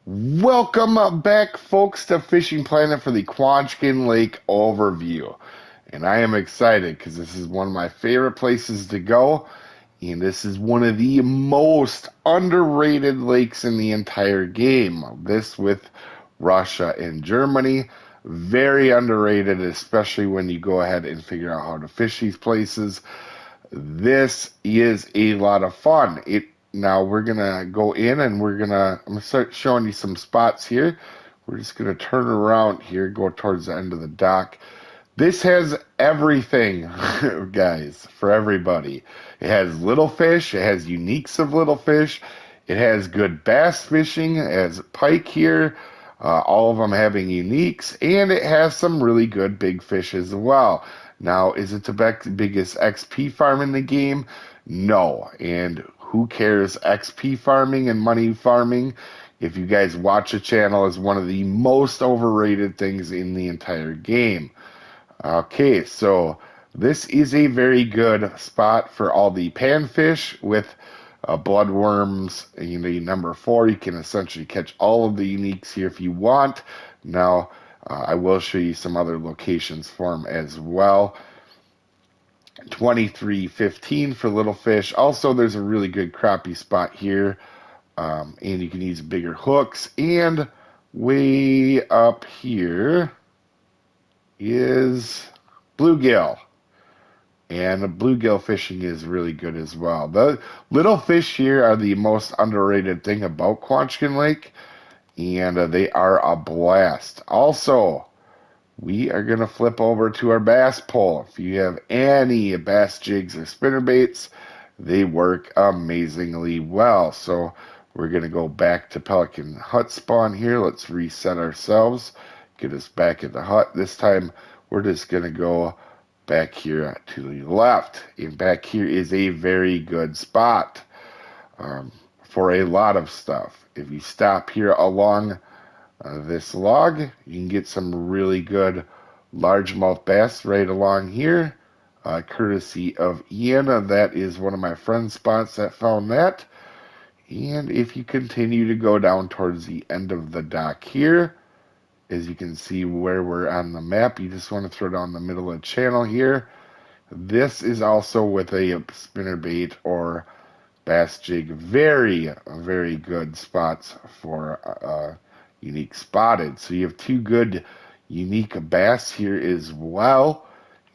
Welcome back, folks, to Fishing Planet for the Quanchkin Lake overview. And I am excited because this is one of my favorite places to go. And this is one of the most underrated lakes in the entire game. This with Russia and Germany. Very underrated, especially when you go ahead and figure out how to fish these places. This is a lot of fun. Now we're gonna go in and I'm gonna start showing you some spots here. We're just gonna turn around here, go towards the end of the dock. This has everything, guys, for everybody. It has little fish, it has uniques of little fish, it has good bass fishing, it has pike here, all of them having uniques, and it has some really good big fish as well. Now, is it the biggest XP farm in the game? No. And who cares? XP farming and money farming, if you guys watch the channel, is one of the most overrated things in the entire game. Okay, so this is a very good spot for all the panfish with bloodworms. You know, number 4, you can essentially catch all of the uniques here if you want. Now, I will show you some other locations for them as well. 23.15 for little fish. Also, there's a really good crappie spot here, and you can use bigger hooks. And way up here is bluegill. And the bluegill fishing is really good as well. The little fish here are the most underrated thing about Quanchkin Lake, and they are a blast. Also, we are going to flip over to our bass pole. If you have any bass jigs or spinnerbaits, they work amazingly well. So we're going to go back to Pelican Hut spawn here. Let's reset ourselves, get us back at the hut. This time we're just going to go back here to the left. And back here is a very good spot for a lot of stuff. If you stop here along this log, you can get some really good largemouth bass right along here, courtesy of Ian. That is one of my friend's spots that found that. And if you continue to go down towards the end of the dock here, as you can see where we're on the map, you just want to throw down the middle of the channel here. This is also with a spinnerbait or bass jig. Very, very good spots for unique spotted. So you have 2 good unique bass here as well.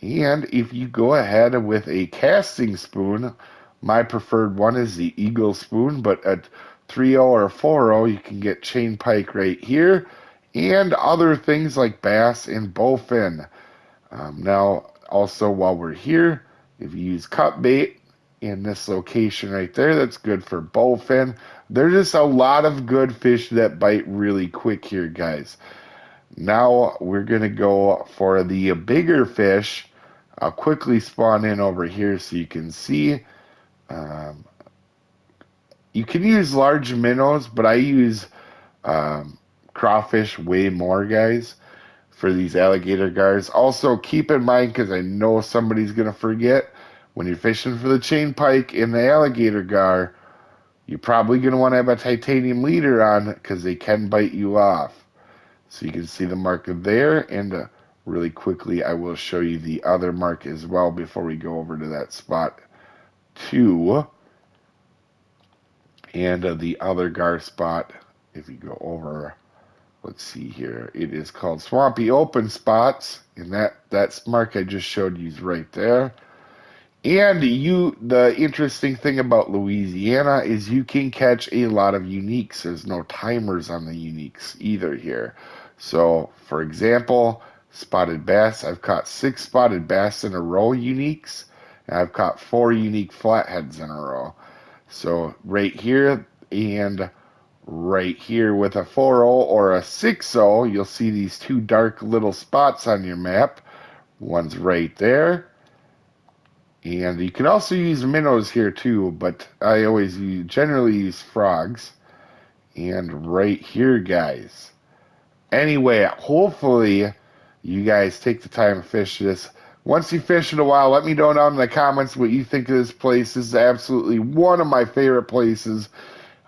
And if you go ahead with a casting spoon, my preferred one is the Eagle spoon, but at 3.0 or 4.0 you can get chain pike right here and other things like bass and bowfin. Now also while we're here, if you use cut bait in this location right there, that's good for bowfin. There's just a lot of good fish that bite really quick here, guys. Now we're going to go for the bigger fish. I'll quickly spawn in over here so you can see. You can use large minnows, but I use crawfish way more, guys, for these alligator gars. Also, keep in mind, because I know somebody's going to forget, when you're fishing for the chain pike and the alligator gar, you're probably going to want to have a titanium leader on because they can bite you off. So you can see the mark there, and really quickly I will show you the other mark as well before we go over to that spot too. And the other gar spot, if you go over, let's see here, it is called Swampy Open Spots, and that mark I just showed you is right there. And the interesting thing about Louisiana is you can catch a lot of uniques. There's no timers on the uniques either here. So, for example, spotted bass, I've caught 6 spotted bass in a row uniques, and I've caught 4 unique flatheads in a row. So, right here and right here with a 4.0 or a 6.0, you'll see these 2 dark little spots on your map. One's right there. And you can also use minnows here too, but I generally use frogs. And right here, guys. Anyway, hopefully you guys take the time to fish this. Once you fish it a while, let me know down in the comments what you think of this place. This is absolutely one of my favorite places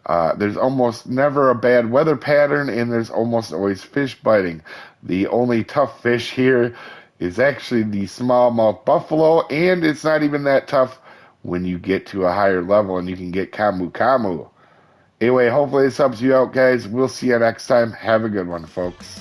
There's almost never a bad weather pattern, and there's almost always fish biting. The only tough fish here is actually the smallmouth buffalo, and it's not even that tough when you get to a higher level and you can get camu camu. Anyway, hopefully this helps you out, guys. We'll see you next time. Have a good one, folks.